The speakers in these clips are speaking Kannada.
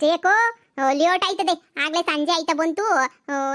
ಜಯಕೋ ಲೇಟ್ ಆಯ್ತದೆ ಆಗ್ಲೇ ಸಂಜೆ ಆಯ್ತಾ ಬಂತು.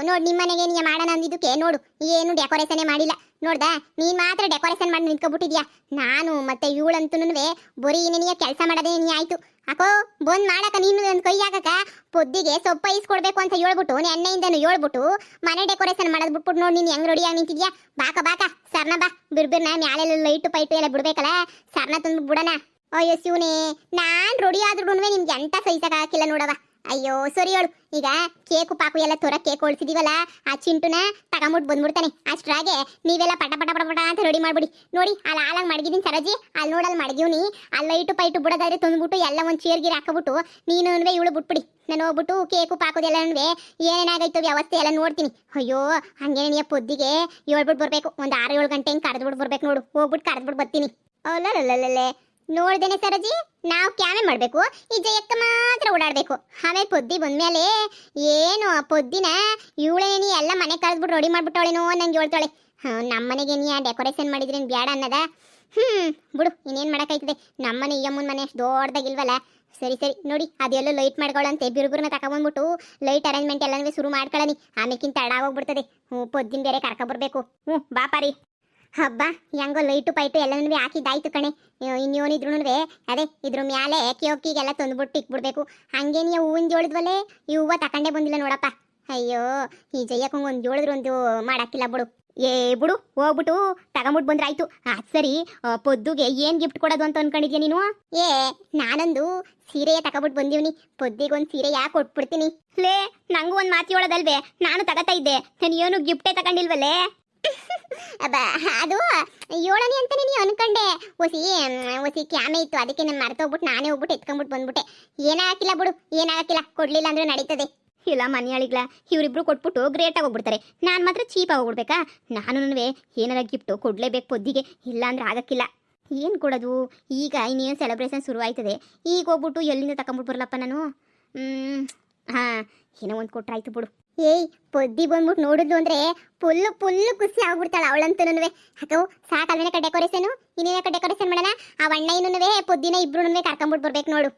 ನೋಡ್ ನಿಮ್ಮನೆಗೆ ನೀ ಮಾಡೋಣ ಅಂದಿದ್ದಕ್ಕೆ ನೋಡು ಏನು ಡೆಕೋರೇಷನ್ ಮಾಡಿಲ್ಲ. ನೋಡ್ದ ನೀನ್ ಮಾತ್ರ ಡೆಕೋರೇಷನ್ ಮಾಡಿ ನಿಂತ್ಕೊಬಿಟ್ಟಿದ್ಯಾ. ನಾನು ಮತ್ತೆ ಇವಳಂತೂನುವೆ ಬರೀ ನೀನಿಗೆ ಕೆಲಸ ಮಾಡೋದೇ ನೀ ಆಯ್ತು. ಅಕೋ ಬಂದ್ ಮಾಡಕ ನೀನು ಒಂದು ಕೈ ಹಾಕಕ ಪೊದ್ದಿಗೆ ಸೊಪ್ಪ ಇಸ್ಕೊಡ್ಬೇಕು ಅಂತ ಹೇಳ್ಬಿಟ್ಟು ಎಣ್ಣೆಯಿಂದನು ಹೇಳ್ಬಿಟ್ಟು ಮನೆ ಡೆಕೋರೇಷನ್ ಮಾಡೋದ್ ಬಿಟ್ಬಿಟ್ಟು ನೋಡಿ ನೀನ್ ಹೆಂಗ್ ರೆಡಿಯಾಗಿ ನಿಂತಿದ್ಯಾ. ಬಾಕ ಬಾಕ ಸರ್ನ ಬಾ ಬಿರ್ಬಿರ್ನ ಮ್ಯಾಲೆಲ್ಲ ಲೈಟು ಪೈಟು ಎಲ್ಲ ಬಿಡ್ಬೇಕಲ್ಲ, ಸರ್ನ ತಂದು ಬಿಡೋಣ. ಅಯ್ಯೋ ಶಿವನೇ, ನಾನ್ ರೆಡಿ ಆದ್ರೂ ನಿಮ್ಗೆ ಎಂತ ಸಹಿಸಕ್ ಹಾಕಿಲ್ಲ ನೋಡವ. ಅಯ್ಯೋ ಸರಿ ಹೇಳು. ಈಗ ಕೇಕು ಪಾಕು ಎಲ್ಲ ತೊರ ಕೇಕ್ ಹೊಳ್ಸಿದೀವಲ್ಲ, ಆ ಚಿಂಟುನ ತಗೊಂಬಿಟ್ಟು ಬಂದ್ಬಿಡ್ತಾನೆ. ಅಷ್ಟ್ರಾಗೆ ನೀವೆಲ್ಲ ಪಟ ಪಟ ಪಟ ಪಟ ಅಂತ ರೆಡಿ ಮಾಡ್ಬಿಡಿ. ನೋಡಿ ಅಲ್ಲಿ ಹಾಳಾಗಿ ಮಡಗಿದೀನಿ ಸರಜಿ, ಅಲ್ಲಿ ನೋಡಲ್ಲಿ ಮಡಗಿವ್ನಿ. ಅಲ್ಲಿ ಲೈಟು ಪೈಟು ಬಿಡೋದಾದ್ರೆ ತಂದ್ಬಿಟ್ಟು ಎಲ್ಲ ಒಂದು ಚೇರ್ಗಿರಿ ಹಾಕಬಿಟ್ಟು ನೀನು ಇವಳು ಬಿಟ್ಬಿಡಿ. ನಾನು ಹೋಗ್ಬಿಟ್ಟು ಕೇಕು ಪಾಕೋದೆಲ್ಲ ಏನೇನಾಗೈತು ವ್ಯವಸ್ಥೆ ಎಲ್ಲ ನೋಡ್ತೀನಿ. ಅಯ್ಯೋ ಹಂಗೇನೆ ನೀ ಪೊದ್ದಿಗೆ ಹೇಳ್ಬಿಟ್ಟು ಬರ್ಬೇಕು. ಒಂದು 6-7 ಗಂಟೆ ಹಿಂಗೆ ಕರೆದ್ಬಿಟ್ಟು ಬರ್ಬೇಕು ನೋಡು. ಹೋಗ್ಬಿಟ್ಟು ಕರೆದ್ಬಿಟ್ಟು ಬರ್ತೀನಿ. ಅಲ್ಲಲ್ಲಲ್ಲೇ ನೋಡ್ದೇನೆ ಸರಜಿ, ನಾವು ಕ್ಯಾಮೆ ಮಾಡ್ಬೇಕು, ಈ ಜಯಕ್ಕ ಮಾತ್ರ ಓಡಾಡ್ಬೇಕು. ಆಮೇಲೆ ಪೊದ್ದಿ ಬಂದ್ಮೇಲೆ ಏನು ಆ ಪೊದ್ದಿನ ಇವಳೇನಿ ಎಲ್ಲ ಮನೆ ಕರೆದ್ಬಿಟ್ಟು ರೆಡಿ ಮಾಡ್ಬಿಟ್ಟವಳೇನೋ ನಂಗೆ ಹೇಳ್ತಾಳೆ. ನಮ್ಮನೆಗೆ ನೀ ಡೆಕೋರೇಷನ್ ಮಾಡಿದ್ರೇನು ಬೇಡ ಅನ್ನದ. ಬಿಡು, ಇನ್ನೇನು ಮಾಡೋಕ್ಕಾಯ್ತದೆ. ನಮ್ಮನೆ ಈ ಅಮ್ಮನ ಮನೆ ಅಷ್ಟು ದೊಡ್ಡದಾಗಿಲ್ವಲ್ಲ. ಸರಿ ಸರಿ ನೋಡಿ, ಅದೆಲ್ಲೋ ಲೈಟ್ ಮಾಡ್ಕೊಳ್ಳಂತೆ ಬಿರುಬಿರ್ನ ತಗೊಂಡ್ಬಿಟ್ಟು ಲೈಟ್ ಅರೇಂಜ್ಮೆಂಟ್ ಎಲ್ಲನೂ ಶುರು ಮಾಡ್ಕೊಳ್ಳಿ. ಆಮೇಕಿಂತ ತಡ ಆಗೋಗ್ಬಿಡ್ತದೆ. ಪೊದ್ದಿನ ಬೇರೆ ಕರ್ಕೊಬರ್ಬೇಕು. ಬಾಪಾರಿ ಹಬ್ಬ ಹೆಂಗೋ ಲೈಟು ಪೈಟು ಎಲ್ಲನೂ ಹಾಕಿದ್ದಾಯ್ತು ಕಣೆ. ಇನ್ನೇನಿದ್ರು ಅದೇ ಇದ್ರ ಮ್ಯಾಲೆ ಕೇಕಿಗೆಲ್ಲ ತಂದ್ಬಿಟ್ಟು ಇಕ್ಬಿಡ್ಬೇಕು. ಹಂಗೆ ನೀವು ಹೂವಿನ ಜೋಳಿದ್ವಲ್ಲೇ ಈ ಹೂವು ತಕೊಂಡೇ ಬಂದಿಲ್ಲ ನೋಡಪ್ಪ. ಅಯ್ಯೋ ಈ ಜಯಕ್ಕಂಗೆ ಒಂದು ಜೋಳಿದ್ರು ಒಂದು ಮಾಡಾಕಿಲ್ಲ ಬಿಡು. ಬಿಡು, ಹೋಗ್ಬಿಟ್ಟು ತಗೊಂಬಿಟ್ಟು ಬಂದ್ರೆ ಆಯ್ತು. ಸರಿ, ಪೊದ್ದುಗೆ ಏನ್ ಗಿಫ್ಟ್ ಕೊಡೋದು ಅಂತ ಅನ್ಕೊಂಡಿದ್ಯಾ ನೀನು? ನಾನೊಂದು ಸೀರೆಯ ತಗೊಬಿಟ್ಟು ಬಂದೀವ್ನಿ. ಪೊದ್ದಿಗೊಂದು ಸೀರೆ ಯಾಕೆ ಕೊಟ್ಬಿಡ್ತೀನಿ. ಲೇ, ನಂಗೂ ಒಂದು ಮಾತಿ ಹೇಳೋದಲ್ವೇ, ನಾನು ತಗೋತಾ ಇದ್ದೆ. ನಾನು ಏನು ಗಿಫ್ಟೇ ತಗೊಂಡಿಲ್ವಲ್ಲೇ. ಅದು ಏಳನೇ ಅಂತ ನೀನು ಅನ್ಕೊಂಡೆ. ಹೊಸಿ ಕ್ಯಾಮೆ ಇತ್ತು, ಅದಕ್ಕೆ ನಾನು ಮರ್ತೋಗ್ಬಿಟ್ಟು ನಾನೇ ಹೋಗ್ಬಿಟ್ಟು ಎತ್ಕೊಂಡ್ಬಿಟ್ಟು ಬಂದ್ಬಿಟ್ಟೆ. ಏನಾಗಿಲ್ಲ ಬಿಡು, ಏನಾಗಿಲ್ಲ. ಕೊಡ್ಲಿಲ್ಲ ಅಂದ್ರೆ ನಡೀತದೆ. ಇಲ್ಲ ಮನೆಯಾಳಿಗ್ಲ ಇವರಿಬ್ರು ಕೊಟ್ಬಿಟ್ಟು ಗ್ರೇಟಾಗಿ ಹೋಗ್ಬಿಡ್ತಾರೆ. ನಾನು ಮಾತ್ರ ಚೀಪಾಗಿ ಹೋಗ್ಬಿಡ್ಬೇಕಾ? ನಾನು ಏನಾರ ಗಿಫ್ಟು ಕೊಡಲೇಬೇಕು ಪೊದ್ದಿಗೆ, ಇಲ್ಲ ಅಂದ್ರೆ ಆಗಕ್ಕಿಲ್ಲ. ಏನು ಕೊಡೋದು ಈಗ? ಇನ್ನೇನು ಸೆಲೆಬ್ರೇಷನ್ ಶುರು ಆಯ್ತದೆ. ಈಗ ಹೋಗ್ಬಿಟ್ಟು ಎಲ್ಲಿಂದ ತಗೊಂಬಿಟ್ಟು ಬರಲಪ್ಪ ನಾನು? ಏನೋ ಒಂದು ಕೊಟ್ರಾಯ್ತು ಬಿಡು. ಪೊದ್ದಿ ಬಂದ್ಬಿಟ್ಟು ನೋಡಿದ್ಲು ಅಂದ್ರೆ ಫುಲ್ಲು ಖುಷಿ ಆಗ್ಬಿಡ್ತಾಳ ಅವಳಂತೂ. ಹಾಕವು ಸಾಕಲ್ವೇನಕ ಡೆಕೋರೇಷನು? ಇನ್ನೇನಕ ಡೆಕೋರೇಷನ್ ಮಾಡೋಣ? ಆ ಅಣ್ಣ ಪೊದ್ದಿನ ಇಬ್ರು ಕರ್ಕೊಂಬಿಟ್ಟು ಬರ್ಬೇಕು ನೋಡು.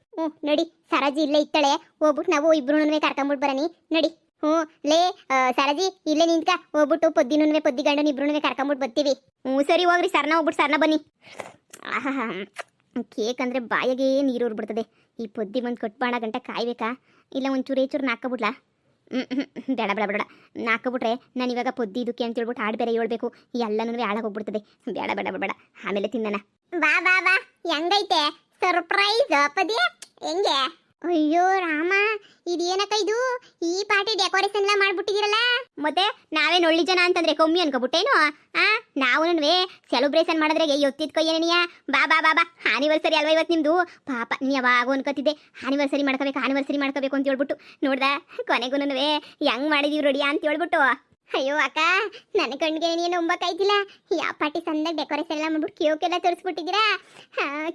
ನಡಿ, ಸರಜಿ ಇಲ್ಲೇ ಇತ್ತಾಳೆ. ಹೋಗ್ಬಿಟ್ಟು ನಾವು ಇಬ್ರು ಕರ್ಕೊಂಬಿಟ್ಟು ಬರನಿ ನಡಿ. ಲೇ ಸರಜಿ ಇಲ್ಲೇ ನಿಂತ್ಕ. ಹೋಗ್ಬಿಟ್ಟು ಪೊದ್ದಿ ಗಂಡನ ಇಬ್ರು ಕರ್ಕೊಂಬಿಟ್ಟು ಬರ್ತೀವಿ. ಸರಿ ಹೋಗ್ರಿ, ಸರ್ನ ಹೋಗ್ಬಿಟ್ಟು ಸರ್ನ ಬನ್ನಿ. ಕೇಕ್ ಅಂದರೆ ಬಾಯಿಗೆ ನೀರು ಉರ್ಬಿಡ್ತದೆ. ಈ ಪೊದ್ದಿ ಬಂದು ಕಟ್ಬಾಣ ಗಂಟೆ ಕಾಯ್ಬೇಕಾ? ಇಲ್ಲ ಒಂಚೂರು ನಾಕಬಿಡ್ಲಾ? ಬೇಡ ಬೇಡ ಬೇಡ, ನಾಕಬಿಟ್ರೆ ನಾನು ಇವಾಗ ಪೊದ್ದಿ ಇದಕ್ಕೆ ಅಂತ ಹೇಳ್ಬಿಟ್ಟು ಹಾಡು ಬೇರೆ ಹೇಳ್ಬೇಕು. ಎಲ್ಲನೂ ಹಾಳಾಗೋಗ್ಬಿಡ್ತದೆ. ಬೇಡ ಬೇಡ ಬೇಡ, ಆಮೇಲೆ ತಿನ್ನೋಣ. ಬಾ ಬಾ ಬಾ, ಹೆಂಗೈತೆ ಸರ್ಪ್ರೈಸ್ ಪದಿ? ಹೆಂಗೆ? ಅಯ್ಯೋ ರಾಮ, ಇದೇನಕ್ಕ ಇದು? ಈ ಪಾರ್ಟಿ ಡೆಕೋರೇಷನ್ ಎಲ್ಲ ಮಾಡ್ಬಿಟ್ಟಿದ್ದೀರಲ್ಲ. ಮತ್ತೆ ನಾವೇನು ಒಳ್ಳಿ ಜನ ಅಂತಂದ್ರೆ ಕಮ್ಮಿ ಅನ್ಕೋಬಿಟ್ಟೇನು? ನಾವು ಸೆಲೆಬ್ರೇಷನ್ ಮಾಡಿದ್ರೆ ಎತ್ತಿದ ಕೈಯೇನಿಯ. ಬಾ ಬಾ ಬಾ ಬಾ, ಆನಿವರ್ಸರಿ ಅಲ್ವಾ ಇವತ್ತು ನಿಮ್ದು? ಪಾಪ ನೀ ಯಾವಾಗ ಅನ್ಕೋತಿದ್ದೆ ಆನಿವರ್ಸರಿ ಮಾಡ್ಕೋಬೇಕು ಅಂತ ಹೇಳ್ಬಿಟ್ಟು. ನೋಡ್ದ ಕೊನೆಗೂ ಹೆಂಗ್ ಮಾಡಿದೀವಿ ರೆಡಿಯಾ ಅಂತ ಹೇಳ್ಬಿಟ್ಟು. ಅಯ್ಯೋ ಅಕ್ಕ, ನನ್ನ ಕಣ್ಗೆ ನೀನು ನಂಬಕ್ಕಾಯ್ತಿಲ್ಲ. ಯಾವ ಪಾರ್ಟಿ ಸಂದಾಗ ಡೆಕೋರೇಷನ್ ಎಲ್ಲ ಮಾಡ್ಬಿಟ್ಟು ಕೇಕ್ ಎಲ್ಲ ತೋರಿಸ್ಬಿಟ್ಟಿದ್ದೀರಾ.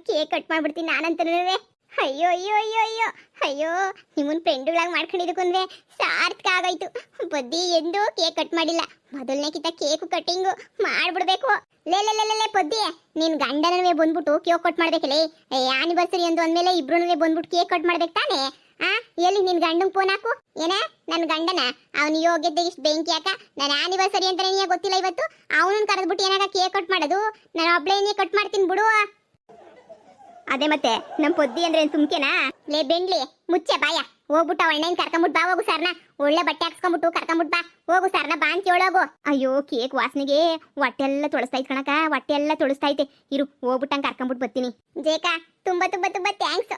ಕೇಕ್ ಕಟ್ ಮಾಡ್ಬಿಡ್ತೀನಿ ನಾನಂತನೂ. ಅಯ್ಯೋ ಅಯ್ಯೋ ಅಯ್ಯೋ ಅಯ್ಯೋ ಅಯ್ಯೋ, ನಿಮ್ಮನ್ ಫ್ರೆಂಡುಗಳಾಗಿ ಮಾಡ್ಕೊಂಡಿದ್ದಕ್ಕಂದ್ರೆ ಸಾರ್ಥಕ ಆಗೋಯ್ತು. ಬದ್ದಿ ಎಂದು ಕೇಕ್ ಕಟ್ ಮಾಡಿಲ್ಲ. ಮೊದಲನೇ ಕಿತ್ತ ಕೇಕು ಕಟ್ಟಿಂಗು ಮಾಡ್ಬಿಡ್ಬೇಕು. ಲೇ ಪೊದ್ದಿ, ನಿನ್ ಗಂಡನವೇ ಬಂದ್ಬಿಟ್ಟು ಕೇಕ್ ಕಟ್ ಮಾಡ್ಬೇಕಲ್ಲ. ಆನಿವರ್ಸರಿ ಎಂದು ಅಂದ್ಮೇಲೆ ಇಬ್ರು ಬಂದ್ಬಿಟ್ಟು ಕೇಕ್ ಕಟ್ ಮಾಡ್ಬೇಕು ತಾನೆ? ಎಲ್ಲಿ ನಿನ್ ಗಂಡಂಗ್ ಫೋನ್ ಹಾಕು. ಏನ ನನ್ನ ಗಂಡನ? ಅವನು ಯೋಗ್ಯತೆ ಇಷ್ಟು ಬೆಂಕಿ ಯಾಕ? ನಾನು ಆನಿವರ್ಸರಿ ಅಂತಾನೆ ನೀ ಗೊತ್ತಿಲ್ಲ ಇವತ್ತು. ಅವನನ್ನ ಕರೆದ್ಬಿಟ್ಟು ಏನಾಗ ಕೇಕ್ ಕಟ್ ಮಾಡೋದು? ನಾನು ಒಬ್ಳೇನೇ ಕಟ್ ಮಾಡ್ತೀನಿ ಬಿಡು. ಅದೇ ಮತ್ತೆ ನಮ್ ಪೊದ್ದಿ ಅಂದ್ರೆ ಸುಮ್ಕೆನಾ? ಲೇ ಬೆಂಡ್ಲಿ, ಮುಚ್ಚೆ ಬಾಯ. ಹೋಗ್ಬಿಟ್ಟು ಅವಣ್ಣನ ಕರ್ಕೊಂಬಿಟ್ಟು ಬಾ. ಹೋಗು ಸರ್ನ, ಒಳ್ಳೆ ಬಟ್ಟೆ ಹಾಕ್ಸ್ಕೊಂಬಿಟ್ಟು ಕರ್ಕೊಂಬಿಟ್ಟು ಬಾ. ಹೋಗು ಸರ್ನ ಬಾ ಅಂತ ಹೇಳೋಗು. ಅಯ್ಯೋ ಕೇಕ್ ವಾಸನೆಗೆ ಹೊಟ್ಟೆ ಎಲ್ಲ ತೊಳಸ್ತೈತೆ ಕಣಕ, ಹೊಟ್ಟೆ ಎಲ್ಲ ತೊಳಸ್ತೈತೆ. ಇರು, ಹೋಗ್ಬಿಟ್ಟಂಗೆ ಕರ್ಕೊಂಬಿಟ್ಟು ಬರ್ತೀನಿ. ಜೇಕಾ, ತುಂಬಾ ತುಂಬಾ ತುಂಬಾ ಥ್ಯಾಂಕ್ಸ್.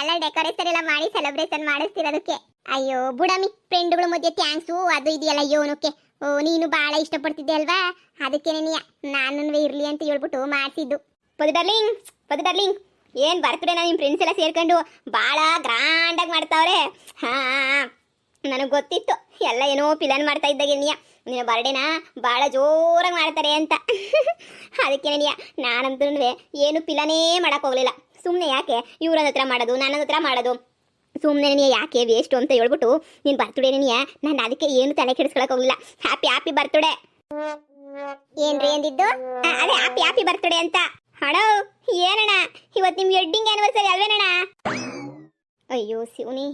ಎಲ್ಲ ಡೆಕೋರೇಷನ್ ಎಲ್ಲ ಮಾಡಿ ಸೆಲೆಬ್ರೇಷನ್ ಮಾಡಿಸ್ತಿರೋದಕ್ಕೆ. ಅಯ್ಯೋ ಬುಡಮಿ, ಫ್ರೆಂಡ್ಗಳ ಮಧ್ಯೆ ಥ್ಯಾಂಕ್ಸು ಅದು ಇದೆಯಲ್ಲ ಯೋನಕ್ಕೆ. ನೀನು ಭಾಳ ಇಷ್ಟಪಡ್ತಿದ್ದೆ ಅಲ್ವಾ, ಅದಕ್ಕೆ ನಾನು ಇರ್ಲಿ ಅಂತ ಹೇಳ್ಬಿಟ್ಟು ಮಾಡಿಸಿದ್ದು. ಪೊದಿ ಡಾರ್ಲಿಂಗ್, ಏನ್ ಬರ್ತ್ಡೇನ ನಿಮ್ಮ ಫ್ರೆಂಡ್ಸ್ ಎಲ್ಲ ಸೇರ್ಕೊಂಡು ಭಾಳ ಗ್ರ್ಯಾಂಡಾಗಿ ಮಾಡ್ತಾವ್ರೆ. ನನಗೆ ಗೊತ್ತಿತ್ತು ಎಲ್ಲ ಏನೋ ಪ್ಲಾನ್ ಮಾಡ್ತಾ ಇದ್ದಾಗ ನಿನ್ನ ಬರ್ಡೇನ ಭಾಳ ಜೋರಾಗಿ ಮಾಡ್ತಾರೆ ಅಂತ. ಅದಕ್ಕೆ ನಾನಂತೂ ಏನು ಪ್ಲಾನೇ ಮಾಡಕ್ಕೆ ಹೋಗಲಿಲ್ಲ. ಸುಮ್ಮನೆ ಯಾಕೆ ಇವ್ರನ್ನ ಹತ್ರ ಮಾಡೋದು, ನನ್ನ ಹತ್ರ ಮಾಡೋದು, ಸುಮ್ಮನೆ ಯಾಕೆ ವೇಸ್ಟು ಅಂತ ಹೇಳ್ಬಿಟ್ಟು ನೀನು ಬರ್ತ್ಡೇ ನಾನು ಅದಕ್ಕೆ ಏನು ತಲೆ ಕೆಡಿಸ್ಕೊಳಕ್ಕೆ ಹೋಗಲಿಲ್ಲ. Happy birthday. ಏನ್ರಿ ಅಂದಿದ್ದು? ಅದೇ ಹ್ಯಾಪಿ ಬರ್ತ್ಡೇ ಅಂತ. ಅಣ್ಣ ಏನಣ್ಣ ಇವತ್ತು ನಿಮ್ಮ ವೆಡ್ಡಿಂಗ್ ಆ್ಯನಿವರ್ಸರಿ ಅಲ್ವೇನಣ್ಣ? ಅಯ್ಯೋ ಶಿವನಿ,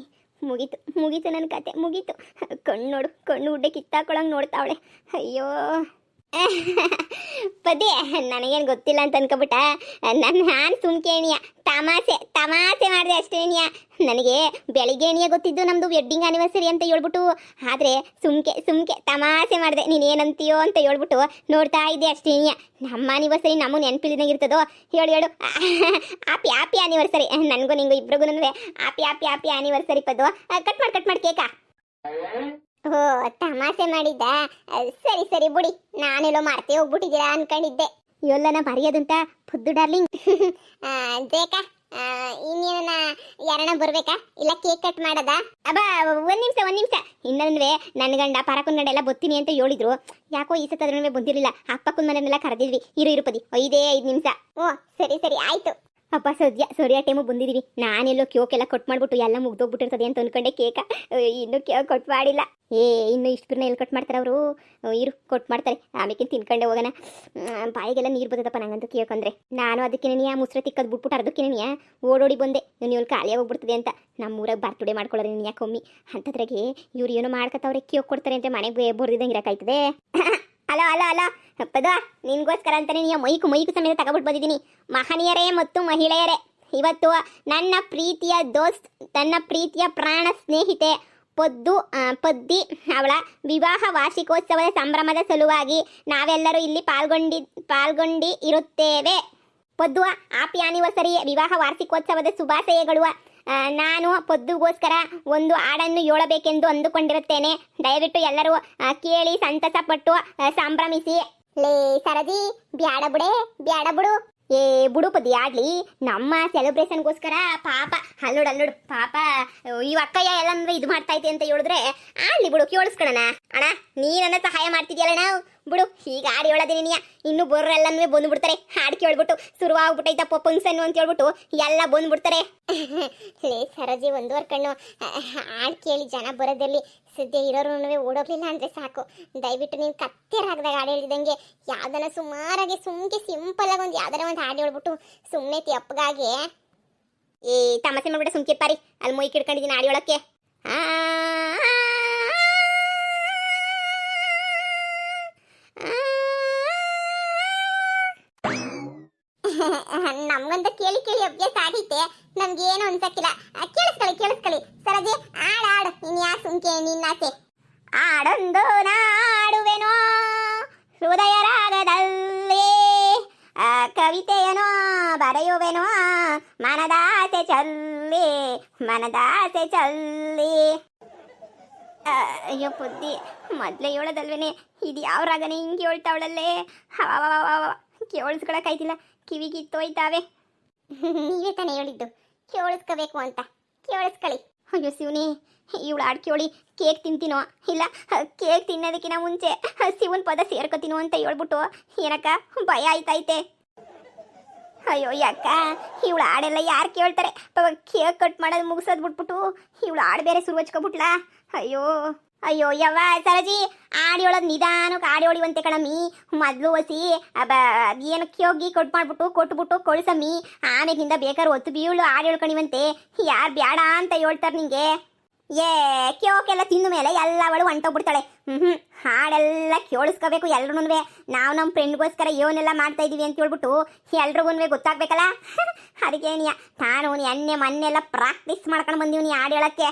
ಮುಗೀತು ಮುಗೀತು ನನ್ನ ಕತೆ ಮುಗೀತು. ಕಣ್ಣು ನೋಡು, ಕಣ್ಣು ಉಡ್ಡೆ ಕಿತ್ತಾಕೊಳಂಗೆ ನೋಡ್ತಾವಳೆ. ಅಯ್ಯೋ ಪದೇ ನನಗೇನು ಗೊತ್ತಿಲ್ಲ ಅಂತ ಅನ್ಕೊಬಿಟ್ಟ. ನಾನು ಸುಮ್ಕೇಣಿಯ ತಮಾಸೆ ತಮಾಸೆ ಮಾಡಿದೆ ಅಷ್ಟೇನಿಯ. ನನಗೆ ಬೆಳಿಗ್ಗೆಣಿಯ ಗೊತ್ತಿದ್ದು ನಮ್ಮದು ವೆಡ್ಡಿಂಗ್ ಆನಿವರ್ಸರಿ ಅಂತ ಹೇಳ್ಬಿಟ್ಟು, ಆದರೆ ಸುಮ್ಕೆ ತಮಾಸೆ ಮಾಡಿದೆ. ನೀನೇನಂತೀಯೋ ಅಂತ ಹೇಳ್ಬಿಟ್ಟು ನೋಡ್ತಾ ಇದ್ದೆ ಅಷ್ಟೇನಿಯ. ನಮ್ಮ ಆನಿವರ್ಸರಿ ನಮ್ಮ ನೆನಪಿಲ್ದಂಗೆ ಇರ್ತದೋ? ಹೇಳು ಹ್ಯಾಪಿ ಆನಿವರ್ಸರಿ. ನನಗೂ ನಿಂಗೂ ಇಬ್ರಿಗೂ ಹ್ಯಾಪಿ ಆನಿವರ್ಸರಿ ಪದ್ದು. ಕಟ್ ಮಾಡಿ ಕೇಕ. ಓ ತಮಾಷೆ ಮಾಡಿದ್ದ? ಸರಿ ಬಿಡಿ, ನಾನೆಲ್ಲೋ ಮರ್ತೇ ಹೋಗ್ಬಿಟ್ಟಿದ್ದೀರಾ ಅನ್ಕೊಂಡಿದ್ದೆ. ಎಲ್ಲನ ಮರೆಯೋದಂತ ಪುದ್ದು ಡಾರ್ಲಿಂಗ್. ಬೇಕಾ ಇನ್ನೇನ ಯಾರನ್ನ ಬರ್ಬೇಕಾ ಇಲ್ಲ ಕೇಕ್ ಕಟ್ ಮಾಡದ? ಅಬ್ಬಾ ಒಂದ್ ನಿಮಿಷ ಇನ್ನಂದ್ರೆ ನನ್ನ ಗಂಡ ಪರಕನ್ ಗಂಡ ಎಲ್ಲ ಬತ್ತೀನಿ ಅಂತ ಹೇಳಿದ್ರು. ಯಾಕೋ ಈ ಸತ್ತದ್ರೂ ಬಂದಿರಲಿಲ್ಲ. ಅಪ್ಪಕ್ಕನ ಮನೆಯನ್ನೆಲ್ಲ ಕರೆದಿದ್ವಿ. ಇರು ಪದಿ 5 ನಿಮಿಷ. ಓ ಸರಿ ಆಯ್ತು. ಅಪ್ಪ ಸರಿಯ ಟೈಮು ಬಂದಿದ್ದೀವಿ. ನಾನೆಲ್ಲೋ ಕೇಕೆಲ್ಲ ಕಟ್ ಮಾಡ್ಬಿಟ್ಟು ಎಲ್ಲ ಮುಗ್ದೋಗ್ಬಿಟ್ಟಿರ್ತದೆ ಅಂತ ಅಂದ್ಕೊಂಡೆ. ಕೇಕ ಇನ್ನೂ ಕೇಕ್ ಕಟ್ ಮಾಡಿಲ್ಲ. ಇನ್ನು ಇಷ್ಟು ಬಿರ್ನ ಎಲ್ಲಿ ಕಟ್ ಮಾಡ್ತಾರೆ ಅವರು? ಇರು ಕಟ್ ಮಾಡ್ತಾರೆ, ಆಮೇಲೆ ತಿನ್ಕೊಂಡೆ ಹೋಗೋಣ. ಬಾಯಿಗೆಲ್ಲ ನೀರು ಬರ್ತದಪ್ಪ ನಂಗಂತೂ ಕೇಕ್ ಅಂದರೆ. ನಾನು ಅದಕ್ಕೆ ನೀ ಮುಸ್ರೆ ತಿಕ್ಕದು ಬಿಟ್ಬಿಟ್ಟು ಅರ್ಧಕ್ಕೆ ನೀ ಓಡೋಡಿ ಬಂದೆ. ನೀವು ಖಾಲಿಯಾಗಿ ಹೋಗ್ಬಿಡ್ತದೆ ಅಂತ. ನಮ್ಮೂರಾಗ ಬರ್ತಡೇ ಮಾಡ್ಕೊಳ್ಳೋರಿ ನೀನು ಯಾಕೆ ಕಮ್ಮಿ ಅಂತದ್ರಾಗೆ ಇವ್ರು ಏನೋ ಮಾಡ್ಕೊತವ್ರೆ, ಕೇಕ್ ಕೊಡ್ತಾರೆ ಅಂತ ಮನೆಗೆ ಬರ್ದಿದ್ದಂಗೆ ಇರೋಕ್ಕಾಯ್ತದೆ. ಅಲ್ಲ ಪದ ನಿನ್ಗೋಸ್ಕರ ಅಂತಾನೆ ನೀ ಮೈಕು ಸಮೇತ ತಗೊಬಿಟ್ಟು ಬಂದಿದ್ದೀನಿ. ಮಹನೀಯರೇ ಮತ್ತು ಮಹಿಳೆಯರೇ, ಇವತ್ತು ನನ್ನ ಪ್ರೀತಿಯ ದೋಸ್ತ್, ನನ್ನ ಪ್ರೀತಿಯ ಪ್ರಾಣ ಸ್ನೇಹಿತೆ ಪದ್ದಿ ಅವಳ ವಿವಾಹ ವಾರ್ಷಿಕೋತ್ಸವದ ಸಂಭ್ರಮದ ಸಲುವಾಗಿ ನಾವೆಲ್ಲರೂ ಇಲ್ಲಿ ಪಾಲ್ಗೊಂಡು ಇರುತ್ತೇವೆ. ಪದ್ದು ಹ್ಯಾಪಿ ಆನಿವರ್ಸರಿ, ವಿವಾಹ ವಾರ್ಷಿಕೋತ್ಸವದ ಶುಭಾಶಯಗಳು. ನಾನು ಪದ್ದುಗೋಸ್ಕರ ಒಂದು ಹಾಡನ್ನು ಹೇಳಬೇಕೆಂದು ಅಂದುಕೊಂಡಿರುತ್ತೇನೆ. ದಯವಿಟ್ಟು ಎಲ್ಲರೂ ಕೇಳಿ ಸಂತಸ ಪಟ್ಟು ಸಂಭ್ರಮಿಸಿ. ಲೇ ಸರದಿ ಬ್ಯಾಡ ಬಿಡು. ಬಿಡು ಪದಿ ಆಡ್ಲಿ. ನಮ್ಮ ಸೆಲೆಬ್ರೇಷನ್ಗೋಸ್ಕರ ಪಾಪ ಅಲ್ಲೋಡು ಪಾಪ ಈ ಅಕ್ಕಯ್ಯ ಎಲ್ಲಂದ್ರೆ ಇದು ಮಾಡ್ತಾ ಐತೆ ಅಂತ ಹೇಳಿದ್ರೆ ಆಡ್ಲಿ ಬಿಡು, ಕೇಳಿಸ್ಕೊಳ್ಳೋಣ. ಅಣ್ಣ ನೀ ನನ್ನ ಸಹಾಯ ಮಾಡ್ತಿದ್ಯಲ್ಲ, ನಾವು ಬಿಡು ಈಗ ಹಾಡು ಹೇಳೋದಿನಿ ನೀ. ಇನ್ನು ಬರ್ರೆಲ್ಲನೂ ಬಂದ್ಬಿಡ್ತಾರೆ. ಹಾಡು ಕೇಳ್ಬಿಟ್ಟು ಶುರುವಾಗ್ಬಿಟ್ಟೈತಪ್ಪ ಫಂಕ್ಷನ್ ಅಂತ ಹೇಳ್ಬಿಟ್ಟು ಎಲ್ಲ ಬಂದ್ಬಿಡ್ತಾರೆ. ಲೇ ಸರೋಜಿ, 1 ಕಣ್ಣು ಹಾಡು ಕೇಳಿ ಜನ ಬರೋದಲ್ಲಿ ಸದ್ಯ ಇರೋರು ಓಡೋಗ್ಲಿಲ್ಲ ಅಂದ್ರೆ ಸಾಕು. ದಯವಿಟ್ಟು ನೀವು ಕತ್ತೆರಾಗದಾಗ ಹಾಡು ಹೇಳಿದಂಗೆ ಯಾವ್ದನ್ನ ಸುಮಾರಾಗಿ ಸಿಂಪಲ್ ಆಗಿ ಯಾವ್ದಾರ ಒಂದು ಹಾಡು ಹೇಳ್ಬಿಟ್ಟು ಸುಮ್ಮನೆ ತೆಪ್ಪಗಾಗಿ ತಮಾಸೆ ಮಾಡ್ಬಿಟ್ಟೆ. ಸುಮ್ಕೆ ಪಾರಿ ಅಲ್ಲಿ ಮೊಯ್ ಕಿಡ್ಕೊಂಡಿದ್ದೀನಿ ಹಾಡು ಹೇಳೋಕ್ಕೆ. ನಮ್ಗಂತ ಕೇಳಿ ಅಭ್ಯಾಸ ಆಗೈತೆ, ನಮ್ಗೇನು ಅನ್ಸಕ್ಕಿಲ್ಲ. ಕೇಳಿಸ್ಕೊಳ್ಳಿ ಸರಜಿ, ಆಡು ಇನ್ ಯಾ ಸುಮ್ಕೆ ನಿನ್ನಾಸೆ. ಆಡೊಂದು ನಾಡುವೆನೋ ಹೃದಯ ರಾಗದಲ್ಲಿ, ಕವಿತೆಯನೋ ಬರೆಯುವೆನೋ ಮನದಾಸೆ ಚಲ್ಲಿ. ಅಯ್ಯೋ ಬುದ್ಧಿ, ಮೊದಲೇ ಹೇಳೋದಲ್ವೇನೆ ಇದು ಯಾವ ರಾಗನೇ ಹಿಂಗೆ ಹೇಳ್ತಾವಳಲ್ಲೇ. ಕೇಳಿಸ್ಕೊಳಕ್ಕಾಯ್ತಿಲ್ಲ, ಕಿವಿಗೆ ಇತ್ತೋಯ್ತಾವೆ. ನೀವೇ ತಾನೇ ಹೇಳಿದ್ದು ಕೇಳಿಸ್ಕೋಬೇಕು ಅಂತ, ಕೇಳಿಸ್ಕೊಳ್ಳಿ. ಅಯ್ಯೋ ಶಿವನಿ, ಇವಳು ಹಾಡು ಕೇಳಿ ಕೇಕ್ ತಿಂತೀನೋ ಇಲ್ಲ ಕೇಕ್ ತಿನ್ನೋದಕ್ಕಿಂತ ಮುಂಚೆ ಶಿವನ್ ಪದ ಸೇರ್ಕೋತೀನೋ ಅಂತ ಹೇಳ್ಬಿಟ್ಟು ಏನಕ್ಕ ಭಯ ಆಯ್ತೈತೆ. ಅಯ್ಯೋ ಯಾಕ ಇವಳು ಹಾಡೆಲ್ಲ ಯಾರು ಕೇಳ್ತಾರೆ? ಕೇಕ್ ಕಟ್ ಮಾಡೋದು ಮುಗಿಸೋದು ಬಿಟ್ಬಿಟ್ಟು ಇವಳು ಹಾಡು ಬೇರೆ ಶುರು ಹಚ್ಕೊಬಿಟ್ಲಾ. ಅಯ್ಯೋ ಯವ್ವ ಸರಜಿ, ಹಾಡು ಹೇಳೋದು ನಿಧಾನಕ್ಕೆ ಹಾಡು ಹೇಳಿವಂತೆ ಕಣಮ್ಮಿ. ಮೊದಲು ಹೊಸಿ ಏನು ಕ್ಯೋಗಿ ಕೊಟ್ಬಿಟ್ಟು ಕಳ್ಸಮ್ಮಿ. ಆಮೇಲಿಂದ ಬೇಕಾದ್ರೆ ಒತ್ತು ಬೀಳು ಹಾಡು ಹೇಳ್ಕೊಂಡಿವಂತೆ. ಯಾರು ಬೇಡ ಅಂತ ಹೇಳ್ತಾರೆ ನಿಂಗೆ? ಕ್ಯೋಕೆಲ್ಲ ತಿಂದ ಮೇಲೆ ಎಲ್ಲವಳು ಹೊಂಟೋಗ್ಬಿಡ್ತಾಳೆ. ಹಾಡೆಲ್ಲ ಕೇಳಿಸ್ಕೋಬೇಕು ಎಲ್ರೂ. ನಾವು ನಮ್ಮ ಫ್ರೆಂಡ್ಗೋಸ್ಕರ ಇವನ್ನೆಲ್ಲ ಮಾಡ್ತಾ ಇದೀವಿ ಅಂತ ಹೇಳ್ಬಿಟ್ಟು ಎಲ್ರಿಗೂ ಗೊತ್ತಾಗ್ಬೇಕಲ್ಲ. ಅದಕ್ಕೇನಿಯ ನಾನು ಮೊನ್ನೆಲ್ಲ ಪ್ರಾಕ್ಟೀಸ್ ಮಾಡ್ಕೊಂಡು ಬಂದೀವಿ ಹಾಡು ಹೇಳಕ್ಕೆ.